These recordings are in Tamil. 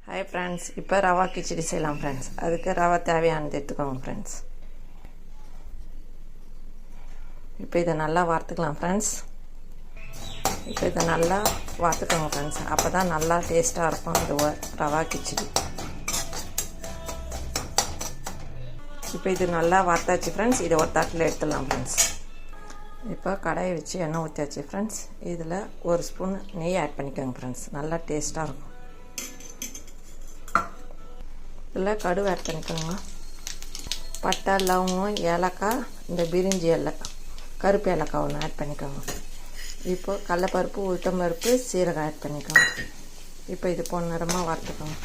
Hi friends, இப்போ ரவா கிச்சடி செய்யலாம் friends. அதுக்கு ரவா தேவையானது எடுத்துக்கோங்க friends. இப்போ இதை நல்லா வறுத்துக்கலாம் friends. இப்போ இதை நல்லா வறுத்துக்கோங்க friends. அப்பதான் நல்லா டேஸ்டா இருக்கும் இந்த ரவா கிச்சடி. இப்போ இது நல்லா வறுத்தாச்சு friends. இதை ஒரு தட்டில் எடுத்துடலாம் friends. இப்போ கடாயை வச்சு எண்ணெய் ஊற்றியாச்சு friends. இதில் ஒரு ஸ்பூன் நெய் ஆட் பண்ணிக்கோங்க friends. நல்லா டேஸ்டா இருக்கும். இதில் கடுகு ஆட் பண்ணிக்கோங்க. பட்டை லவங்கம் ஏலக்காய் இந்த பிரிஞ்சி இலை கருப்பு ஏலக்காய் ஒன்று ஆட் பண்ணிக்கோங்க. இப்போ கடலைப்பருப்பு உளுத்தம்பருப்பு சீரகம் ஆட் பண்ணிக்கோங்க. இப்போ இது பொன்னிறமாக வறுத்துக்கோங்க.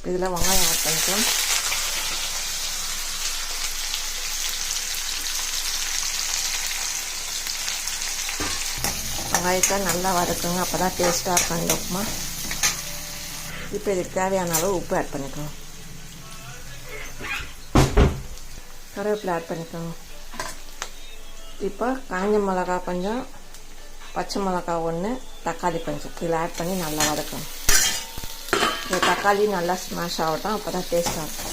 இதில் வெங்காயம் ஆட் பண்ணிக்கலாம். வெங்காயத்தை நல்லா வதக்குங்க. அப்போ தான் டேஸ்ட்டாக இருக்கும் இந்த உப்புமா. இப்போ இதுக்கு தேவையான அளவு உப்பு ஆட் பண்ணிக்கோங்க. கருவேப்பிலை ஆட் பண்ணிக்கோங்க. இப்போ காஞ்ச மிளகா கொஞ்சம், பச்சை மிளகா ஒன்று, தக்காளி கொஞ்சம் இதில் ஆட் பண்ணி நல்லா வதக்கணும். இந்த தக்காளி நல்லா ஸ்மாஷ் ஆகட்டும், அப்போ தான் டேஸ்ட்டாக இருக்கும்.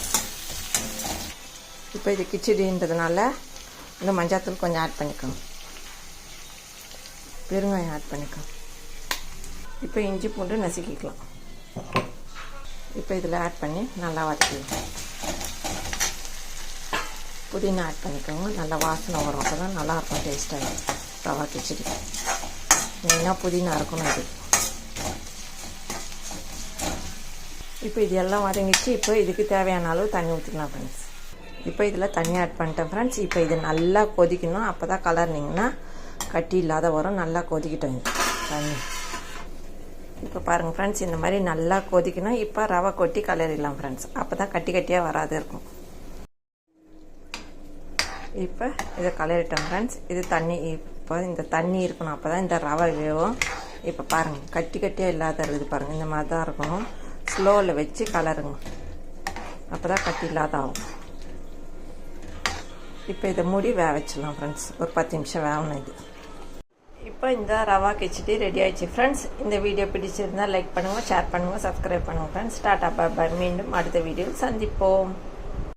இப்போ இது கிச்சடின்றதுனால இந்த மஞ்சாத்தூள் கொஞ்சம் ஆட் பண்ணிக்கோங்க. பெருங்காயம் ஆட் பண்ணிக்கோங்க. இப்போ இஞ்சி பூண்டு நசுக்கிக்கலாம். இப்போ இதில் ஆட் பண்ணி நல்லா வதக்கிக்கலாம். புதினா ஆட் பண்ணிக்கோங்க. நல்லா வாசனை வரும். அப்போ தான் நல்லாயிருக்கும் டேஸ்ட்டாக ரவா கிச்சடி. மெயினாக புதினா இருக்கணும் இது. இப்போ இது எல்லாம் வதங்கிச்சு. இப்போ இதுக்கு தேவையான அளவு தண்ணி ஊற்றிக்கலாம் ஃப்ரெண்ட்ஸ். இப்போ இதில் தண்ணி ஆட் பண்ணிட்டேன் ஃப்ரெண்ட்ஸ். இப்போ இது நல்லா கொதிக்கணும். அப்போ தான் கலர்னிங்கன்னா கட்டி இல்லாத வரும். நல்லா கொதிக்கிட்டோம் தண்ணி. இப்போ பாருங்கள் ஃப்ரெண்ட்ஸ், இந்த மாதிரி நல்லா கொதிக்கணும். இப்போ ரவை கொட்டி கலரிடலாம் ஃப்ரெண்ட்ஸ். அப்போ தான் கட்டி கட்டியாக வராது இருக்கும். இப்போ இதை கலரிட்டோம் ஃப்ரெண்ட்ஸ். இது தண்ணி, இப்போ இந்த தண்ணி இருக்கணும். அப்போ தான் இந்த ரவை வேவும். இப்போ பாருங்கள், கட்டி கட்டியாக இல்லாத இருக்குது பாருங்கள். இந்த மாதிரி தான் இருக்கணும். ஸ்லோவில் வச்சு கலருங்க. அப்போ தான் கட்டி இல்லாத ஆகும். இப்போ இதை மூடி வேக வச்சிடலாம் ஃப்ரெண்ட்ஸ். ஒரு 10 நிமிஷம் வேகணும் இது. இப்போ இந்த ரவா கிச்சடி ரெடி ஆயிடுச்சு ஃப்ரெண்ட்ஸ். இந்த வீடியோ பிடிச்சிருந்தால் லைக் பண்ணுங்கள், ஷேர் பண்ணுங்கள், சப்ஸ்கிரைப் பண்ணுங்கள் ஃப்ரெண்ட்ஸ். டாடா பாய் பாய். மீண்டும் அடுத்த வீடியோவில் சந்திப்போம்.